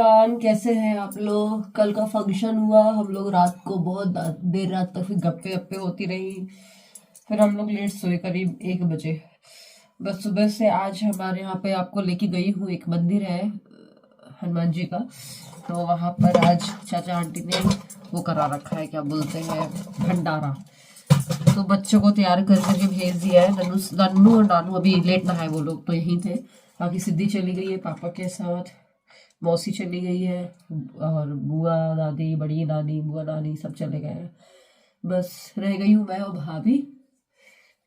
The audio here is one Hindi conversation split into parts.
एवरीवन, कैसे हैं आप लोग। कल का फंक्शन हुआ, हम लोग रात को बहुत देर रात तक फिर गप्पे वप्पे होती रही। फिर हम लोग लेट सोए करीब 1 बजे। बस सुबह से आज हमारे यहाँ पे आपको लेके गई हूँ, एक मंदिर है हनुमान जी का। तो वहाँ पर आज चाचा आंटी ने वो करा रखा है, क्या बोलते हैं, भंडारा। तो बच्चों को तैयार कर करके भेज दिया है। नन्नू और नानू अभी लेट नहाए, वो लोग तो यहीं थे। बाकी सिद्धि चली गई है पापा के साथ, मौसी चली गई है, और बुआ दादी, बड़ी नानी, बुआ नानी सब चले गए हैं। बस रह गई हूँ मैं और भाभी।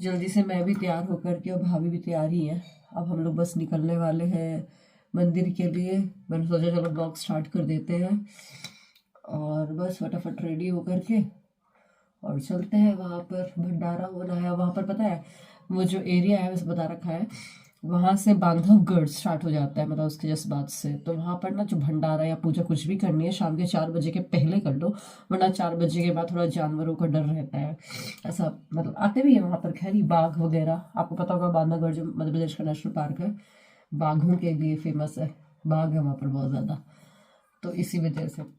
जल्दी से मैं भी तैयार होकर के, और भाभी भी तैयार ही है। अब हम लोग बस निकलने वाले हैं मंदिर के लिए। मैंने सोचा चलो ब्लॉग स्टार्ट कर देते हैं, और बस फटाफट रेडी होकर के और चलते हैं। वहाँ पर भंडारा होना है। वहाँ पर पता है, वो जो एरिया है वैसे बता रखा है, वहाँ से बांधवगढ़ स्टार्ट हो जाता है, मतलब उसके जस्ट बाद से। तो वहाँ पर ना जो भंडारा या पूजा कुछ भी करनी है, शाम के 4 बजे के पहले कर लो, वरना 4 बजे के बाद थोड़ा जानवरों का डर रहता है। ऐसा मतलब आते भी है वहाँ पर, खैर बाघ वगैरह। आपको पता होगा बांधवगढ़ जो मध्य प्रदेश का नेशनल पार्क है, बाघों के लिए फेमस है। बाघ है वहाँ पर बहुत ज़्यादा, तो इसी वजह से।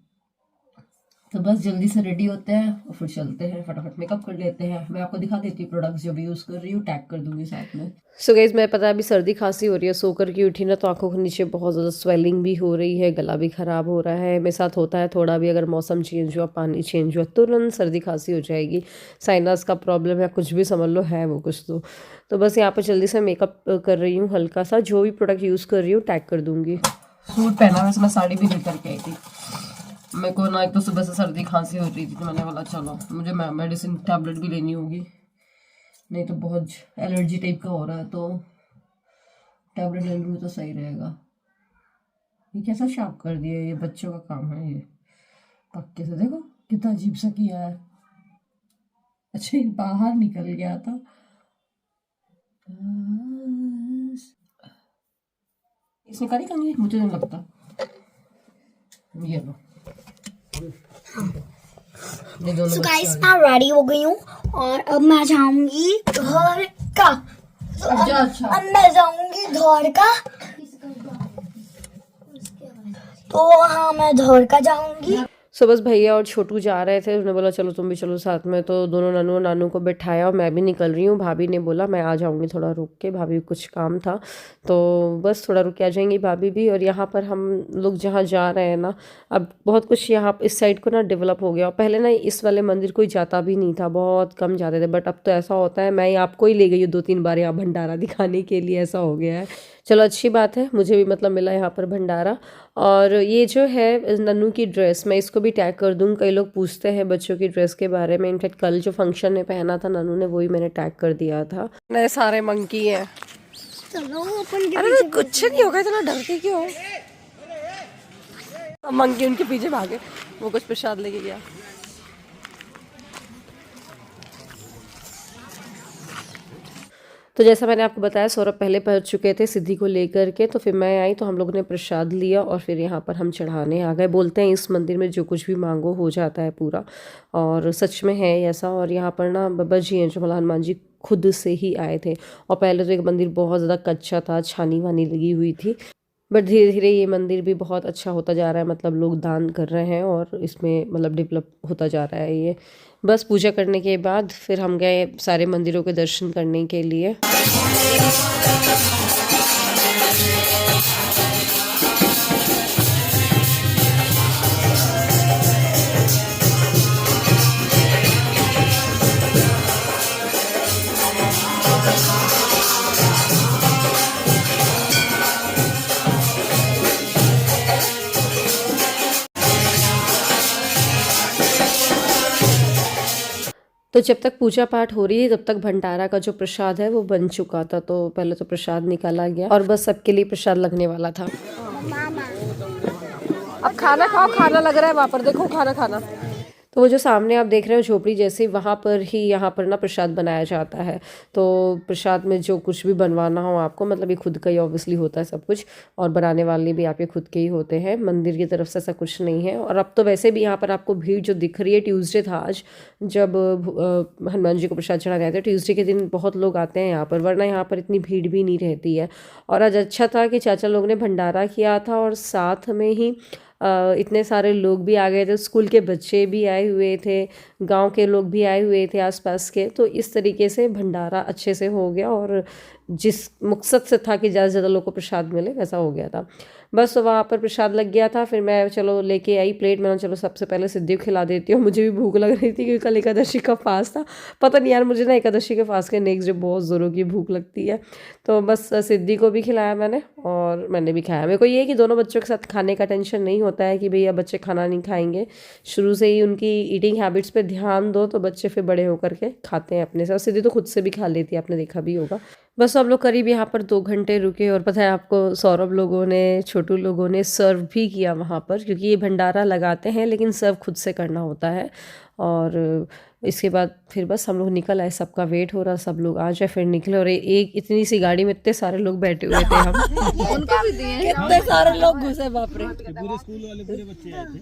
तो बस जल्दी से रेडी होते हैं और फिर चलते हैं, फटाफट मेकअप कर लेते हैं। मैं आपको दिखा देती हूँ प्रोडक्ट्स जो भी यूज़ कर रही हूँ, टैग कर दूंगी साथ में। सो गाइज, मैं पता है अभी सर्दी खांसी हो रही है, सोकर की उठी ना तो आंखों के नीचे बहुत ज़्यादा स्वेलिंग भी हो रही है, गला भी ख़राब हो रहा है। मेरे साथ होता है थोड़ा भी, अगर मौसम चेंज हुआ, पानी चेंज हुआ, तुरंत सर्दी खांसी हो जाएगी। साइनस का प्रॉब्लम है, कुछ भी समझ लो है वो कुछ। तो बस यहाँ पर जल्दी से मेकअप कर रही हूँ हल्का सा। जो भी प्रोडक्ट यूज़ कर रही हूँ टैग कर दूँगी। सूट पहना, वैसे मैं साड़ी भी लेकर के आई थी। मेरे को ना एक तो सुबह से सर्दी खांसी हो रही थी, तो मैंने बोला चलो मुझे मेडिसिन टैबलेट भी लेनी होगी, नहीं तो बहुत एलर्जी टाइप का हो रहा है, तो टैबलेट ले लूँ तो सही रहेगा। ये कैसा शार्प कर दिया, ये बच्चों का काम है ये। पक्के से देखो कितना अजीब सा किया है। अच्छा ये बाहर निकल गया था। इसने करी कंघी, मुझे नहीं लगता। ये लो, ये दोनों गाइस मैं रेडी हो गई हूँ और अब मैं जाऊंगी घर का। अच्छा अब मैं जाऊंगी घर का, तो हाँ मैं घर का जाऊंगी। सो बस भैया और छोटू जा रहे थे, उन्होंने बोला चलो तुम भी चलो साथ में। तो दोनों नन्नू और नानू को बैठाया और मैं भी निकल रही हूँ। भाभी ने बोला मैं आ जाऊँगी थोड़ा रुक के, भाभी कुछ काम था तो बस थोड़ा रुक के आ जाएंगी भाभी भी। और यहाँ पर हम लोग जहाँ जा रहे हैं ना, अब बहुत कुछ यहाँ इस साइड को ना डेवलप हो गया। और पहले ना इस वाले मंदिर कोई जाता भी नहीं था, बहुत कम जाते थे, बट अब तो ऐसा होता है। मैं आपको ही ले गई हूँ 2-3 बार यहाँ भंडारा दिखाने के लिए, ऐसा हो गया है। चलो अच्छी बात है, मुझे भी मतलब मिला यहाँ पर भंडारा। और ये जो है नन्नू की ड्रेस, मैं इसको भी टैग कर दूँ। कई लोग पूछते हैं बच्चों की ड्रेस के बारे में। इनफैक्ट कल जो फंक्शन में पहना था नन्नू ने, वही मैंने टैग कर दिया था। नए सारे मंकी हैं। चलो अपन अरे कुछ नहीं होगा, इतना डरती क्यों हो। मंकी उनके पीछे भागे, वो कुछ प्रसाद लेके गया। तो जैसा मैंने आपको बताया, सौरभ पहले पहुंच चुके थे सिद्धि को लेकर के। तो फिर मैं आई तो हम लोगों ने प्रसाद लिया और फिर यहाँ पर हम चढ़ाने आ गए। बोलते हैं इस मंदिर में जो कुछ भी मांगो हो जाता है पूरा, और सच में है ऐसा। और यहाँ पर ना बाबा जी हैं जो मतलब हनुमान जी खुद से ही आए थे। और पहले तो एक मंदिर बहुत ज़्यादा कच्चा था, छानी वानी लगी हुई थी, बट धीरे धीरे ये मंदिर भी बहुत अच्छा होता जा रहा है। मतलब लोग दान कर रहे हैं और इसमें मतलब डेवलप होता जा रहा है ये। बस पूजा करने के बाद फिर हम गए सारे मंदिरों के दर्शन करने के लिए। तो जब तक पूजा पाठ हो रही है तब तक भंडारा का जो प्रसाद है वो बन चुका था। तो पहले तो प्रसाद निकाला गया और बस सबके लिए प्रसाद लगने वाला था। अब खाना खाओ, खाना लग रहा है वहाँ पर, देखो खाना खाना। तो वो जो सामने आप देख रहे हो झोपड़ी जैसी, वहाँ पर ही यहाँ पर ना प्रसाद बनाया जाता है। तो प्रसाद में जो कुछ भी बनवाना हो आपको, मतलब ये खुद का ही ऑब्वियसली होता है सब कुछ, और बनाने वाले भी आपके खुद के ही होते हैं। मंदिर की तरफ से ऐसा कुछ नहीं है। और अब तो वैसे भी यहाँ पर आपको भीड़ जो दिख रही है, ट्यूसडे था आज जब हनुमान जी को प्रसाद चढ़ा गया था। ट्यूसडे के दिन बहुत लोग आते हैं यहाँ पर, वरना यहाँ पर इतनी भीड़ भी नहीं रहती है। और आज अच्छा था कि चाचा लोग ने भंडारा किया था और साथ में ही इतने सारे लोग भी आ गए थे, स्कूल के बच्चे भी आए हुए थे, गांव के लोग भी आए हुए थे आसपास के। तो इस तरीके से भंडारा अच्छे से हो गया और जिस मकसद से था कि ज़्यादा से ज़्यादा लोग को प्रसाद मिले वैसा हो गया था। बस तो वहाँ पर प्रसाद लग गया था, फिर मैं चलो लेके आई प्लेट। मैंने चलो सबसे पहले सिद्धि को खिला देती हूँ, मुझे भी भूख लग रही थी क्योंकि कल एकादशी का फास्ट था। पता नहीं यार, मुझे ना एकादशी के फास्ट के नेक्स्ट डे बहुत ज़ोरों की भूख लगती है। तो बस सिद्धि को भी खिलाया मैंने और मैंने भी खाया। मेरे को ये है कि दोनों बच्चों के साथ खाने का टेंशन नहीं होता है कि भैया बच्चे खाना नहीं खाएंगे। शुरू से ही उनकी ईटिंग हैबिट्स पे ध्यान दो तो बच्चे फिर बड़े होकर के खाते हैं अपने से। और सिद्धि तो खुद से भी खा लेती है, आपने देखा भी होगा। बस हम लोग करीब यहाँ पर 2 घंटे रुके और पता है आपको, सौरभ लोगों ने, छोटू लोगों ने सर्व भी किया वहाँ पर, क्योंकि ये भंडारा लगाते हैं लेकिन सर्व खुद से करना होता है। और इसके बाद फिर बस हम लोग निकल आए, सबका वेट हो रहा, सब लोग आ जाए फिर निकले। और एक इतनी सी गाड़ी में इतने सारे लोग बैठे हुए थे हम उनको भी दिए, कितने सारे लोग घुसे, बाप रे। पूरे स्कूल वाले पूरे बच्चे आए थे।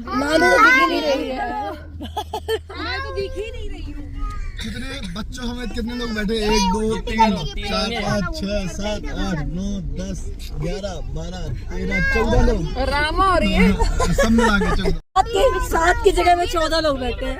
नानू तो दिख ही नहीं रही है। मैं तो दिख ही नहीं रही हूँ। कितने बच्चों समेत कितने लोग बैठे? 1 2 3 4 5 6 7 8 9 10 11 12 13 14 लोग। ड्रामा हो रही है। सब मिला के 14। 7 की जगह में 14 लोग बैठे हैं।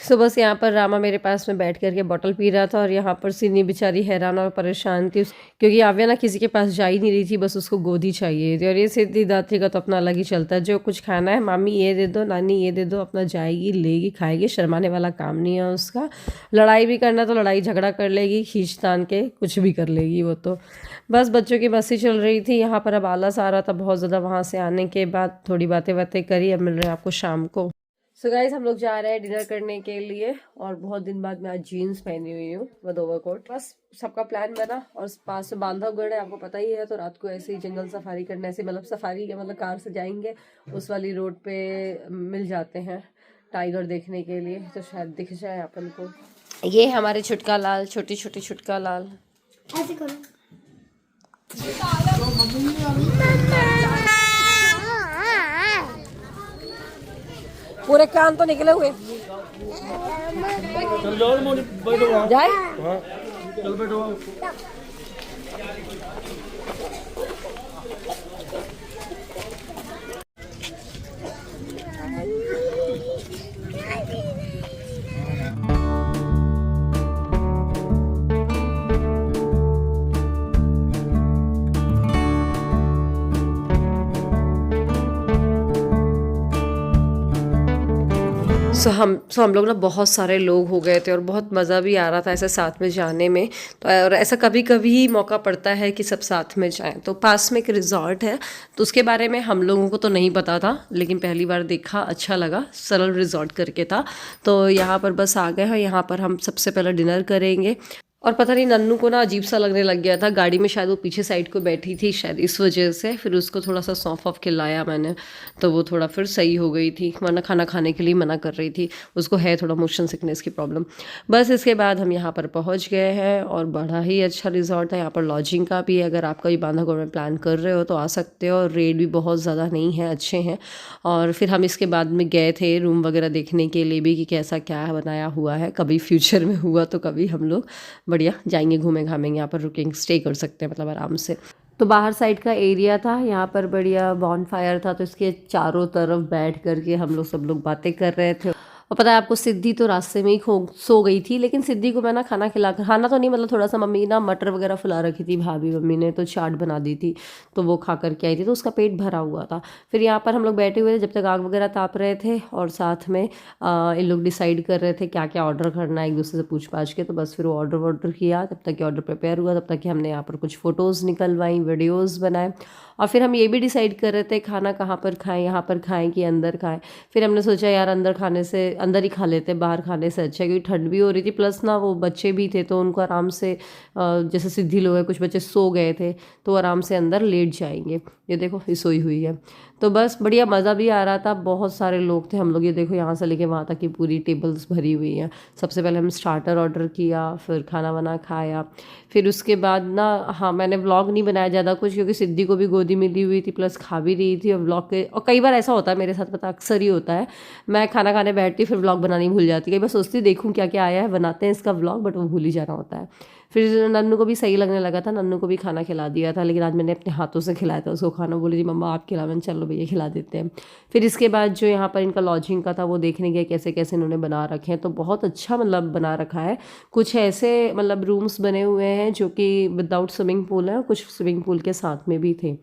तो बस यहाँ पर रामा मेरे पास में बैठ करके बॉटल पी रहा था और यहाँ पर सिनी बेचारी हैरान और परेशान थी क्योंकि आव्या ना किसी के पास जा ही नहीं रही थी, बस उसको गोदी चाहिए थी। और ये सिद्धि दादी का तो अपना अलग ही चलता है, जो कुछ खाना है मामी ये दे दो, नानी ये दे दो, अपना जाएगी लेगी खाएगी, शर्माने वाला काम नहीं है उसका। लड़ाई भी करना तो लड़ाई झगड़ा कर लेगी, खींच तान के कुछ भी कर लेगी वो तो। बस बच्चों की मस्ती चल रही थी यहाँ पर। अब आलस आ रहा था बहुत ज़्यादा वहाँ से आने के बाद, थोड़ी बातें बातें करी। अब मिल रहे हैं आपको शाम को। सो गाइस हम लोग जा रहे हैं डिनर करने के लिए और बहुत दिन बाद मैं आज जीन्स पहनी हुई हूँ विद ओवरकोट। बस सबका प्लान बना और पास में बांधवगढ़ है, आपको पता ही है। तो रात को ऐसे ही जंगल सफारी करने, ऐसे मतलब सफारी के मतलब कार से जाएंगे, उस वाली रोड पे मिल जाते हैं टाइगर देखने के लिए, तो शायद दिख जाए अपन को। ये हमारे छुटका लाल, छोटी छोटी छुटका लाल। ऐसे करो। पूरे कान तो निकले हुए। जाए चल बैठो। सो हम लोग ना बहुत सारे लोग हो गए थे और बहुत मज़ा भी आ रहा था ऐसे साथ में जाने में। तो और ऐसा कभी कभी ही मौका पड़ता है कि सब साथ में जाएं। तो पास में एक रिजॉर्ट है, तो उसके बारे में हम लोगों को तो नहीं पता था, लेकिन पहली बार देखा, अच्छा लगा। सरल रिजॉर्ट करके था, तो यहाँ पर बस आ गए हैं। यहाँ पर हम सबसे पहले डिनर करेंगे। और पता नहीं नन्नू को ना अजीब सा लगने लग गया था गाड़ी में, शायद वो पीछे साइड को बैठी थी, शायद इस वजह से। फिर उसको थोड़ा सा सौंफ ऑफ खिलाया मैंने, तो वो थोड़ा फिर सही हो गई थी, वरना खाना खाने के लिए मना कर रही थी। उसको है थोड़ा मोशन सिकनेस की प्रॉब्लम। बस इसके बाद हम यहाँ पर पहुँच गए हैं और बड़ा ही अच्छा रिजॉर्ट है। यहाँ पर लॉजिंग का भी है, अगर आप कभी बांधवगढ़ में प्लान कर रहे हो तो आ सकते हो। और रेट भी बहुत ज़्यादा नहीं है, अच्छे हैं। और फिर हम इसके बाद में गए थे रूम वगैरह देखने के लिए भी कि कैसा क्या बनाया हुआ है, कभी फ्यूचर में हुआ तो कभी हम लोग बढ़िया जाएंगे, घूमे घामेंगे, यहाँ पर रुकेंगे, स्टे कर सकते हैं मतलब आराम से। तो बाहर साइड का एरिया था, यहाँ पर बढ़िया बॉनफायर था, तो इसके चारों तरफ बैठ करके हम लोग सब लोग बातें कर रहे थे। और पता है आपको, सिद्धि तो रास्ते में ही सो गई थी, लेकिन सिद्धि को मैं ना खाना खाना तो नहीं, मतलब थोड़ा सा मम्मी ना मटर वगैरह फुला रखी थी भाभी मम्मी ने, तो चाट बना दी थी, तो वो खा करके आई थी, तो उसका पेट भरा हुआ था। फिर यहाँ पर हम लोग बैठे हुए थे जब तक आग वगैरह ताप रहे थे, और साथ में इन लोग डिसाइड कर रहे थे क्या क्या ऑर्डर करना है एक दूसरे से पूछ पाछ के। तो बस फिर वो ऑर्डर किया, जब तक कि ऑर्डर प्रिपेयर हुआ तब तक कि हमने यहाँ पर कुछ फ़ोटोज़ निकलवाई, वीडियोज़ बनाए। और फिर हम ये भी डिसाइड कर रहे थे खाना कहाँ पर खाएं, यहाँ पर खाएं कि अंदर खाएं। फिर हमने सोचा यार अंदर खाने से अंदर ही खा लेते, बाहर खाने से अच्छा, क्योंकि ठंड भी हो रही थी, प्लस ना वो बच्चे भी थे तो उनको आराम से जैसे सिद्धि लोग हैं, कुछ बच्चे सो गए थे तो आराम से अंदर लेट जाएंगे। ये देखो ये सोई हुई है। तो बस बढ़िया मज़ा भी आ रहा था, बहुत सारे लोग थे हम लोग, ये देखो यहाँ से लेके वहाँ तक की पूरी टेबल्स भरी हुई हैं। सबसे पहले हम स्टार्टर ऑर्डर किया, फिर खाना वाना खाया, फिर उसके बाद ना हाँ मैंने व्लॉग नहीं बनाया ज़्यादा कुछ, क्योंकि सिद्धि को भी गोदी मिली हुई थी प्लस खा भी रही थी, और व्लॉग के और कई बार ऐसा होता है मेरे साथ, पता अक्सर ही होता है, मैं खाना खाने बैठती फिर व्लॉग बनानी भूल जाती, कई बार सोचती देखूँ क्या क्या आया है, बनाते हैं इसका व्लॉग, बट वो भूल ही जाना होता है। फिर नन्नू को भी सही लगने लगा था, नन्नू को भी खाना खिला दिया था, लेकिन आज मैंने अपने हाथों से खिलाया था उसको खाना, बोली जी मम्मा आप खिलावन, चलो भैया खिला देते हैं। फिर इसके बाद जो यहाँ पर इनका लॉजिंग का था वो देखने गए कैसे कैसे इन्होंने बना रखे हैं, तो बहुत अच्छा मतलब बना रखा है। कुछ ऐसे मतलब रूम्स बने हुए हैं जो कि विदाउट स्विमिंग पूल है, कुछ स्विमिंग पूल के साथ में भी थे,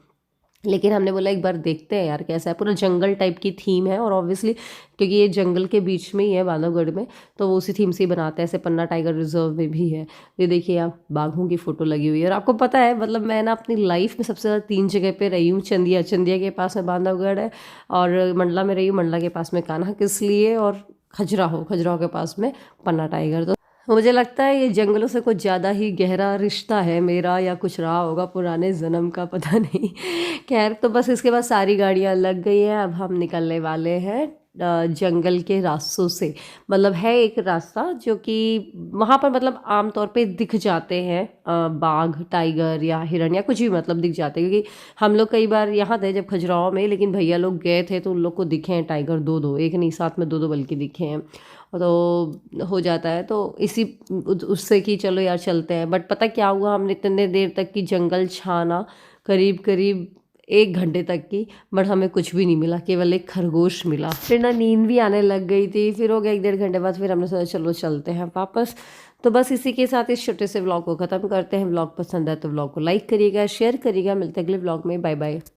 लेकिन हमने बोला एक बार देखते हैं यार कैसा है। पूरा जंगल टाइप की थीम है, और ऑब्वियसली क्योंकि ये जंगल के बीच में ही है बांधवगढ़ में, तो वो उसी थीम से ही बनाते हैं, ऐसे पन्ना टाइगर रिजर्व में भी है। ये देखिए आप बाघों की फ़ोटो लगी हुई है, और आपको पता है मतलब मैं ना अपनी लाइफ में सबसे ज़्यादा 3 जगह पे रही हूँ। चंदिया के पास में बांधवगढ़ है, और मंडला में रही हूँ, मंडला के पास में कान्हा किस लिए, और खजुराहो के पास में पन्ना टाइगर। तो मुझे लगता है ये जंगलों से कुछ ज़्यादा ही गहरा रिश्ता है मेरा, या कुछ रहा होगा पुराने जन्म का, पता नहीं। खैर तो बस इसके बाद सारी गाड़ियाँ लग गई हैं, अब हम निकलने वाले हैं जंगल के रास्तों से। मतलब है एक रास्ता जो कि वहाँ पर मतलब आमतौर पे दिख जाते हैं बाघ, टाइगर या हिरण या कुछ भी मतलब दिख जाते हैं, क्योंकि हम लोग कई बार यहाँ थे जब खजुराहो में, लेकिन भैया लोग गए थे तो उन लोग को दिखे हैं टाइगर 2-2, एक नहीं साथ में 2-2 बल्कि दिखे हैं। तो हो जाता है तो इसी उससे कि चलो यार चलते हैं। बट पता क्या हुआ, हमने इतने देर तक की जंगल छाना, करीब करीब 1 घंटे तक की, बट हमें कुछ भी नहीं मिला, केवल एक खरगोश मिला। फिर ना नींद भी आने लग गई थी, फिर हो गया 1-1.5 घंटे बाद, फिर हमने सोचा चलो चलते हैं वापस। तो बस इसी के साथ इस छोटे से व्लॉग को ख़त्म करते हैं। व्लॉग पसंद है तो व्लॉग को लाइक करिएगा, शेयर करिएगा। मिलते हैं अगले व्लॉग में, बाय बाय।